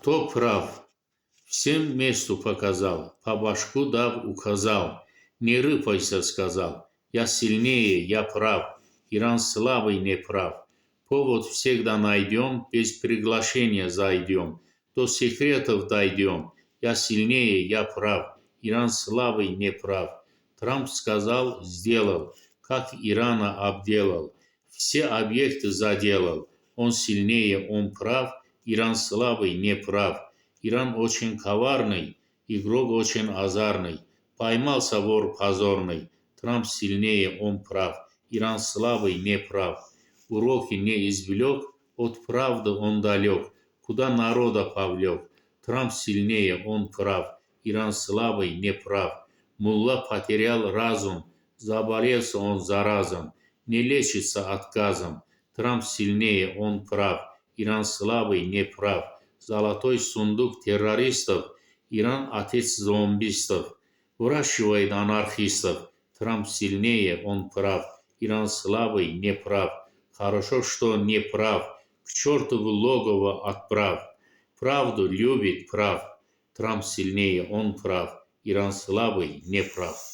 Кто прав? Всем месту показал, по башку дав указал. Не рыпайся, сказал. Я сильнее, я прав. Иран слабый, не прав. Повод всегда найдем, без приглашения зайдем. До секретов дойдем. Я сильнее, я прав. Иран слабый, не прав. Трамп сказал, сделал, как Ирана обделал. Все объекты заделал. Он сильнее, он прав. Иран слабый, не прав. Иран очень коварный, игрок очень азарный. Поймался вор позорный. Трамп сильнее, он прав. Иран слабый, не прав. Уроки не извлек, от правды он далек. Куда народа повлек? Трамп сильнее, он прав. Иран слабый, не прав. Мулла потерял разум. Заболелся он заразом. Не лечится отказом. Трамп сильнее, он прав. Иран слабый, не прав. Золотой сундук террористов. Иран отец зомбистов. Выращивает анархистов. Трамп сильнее, он прав. Иран слабый, не прав. Хорошо, что не прав. К черту в логово отправ. Правду любит прав. Трамп сильнее, он прав. Иран слабый, не прав.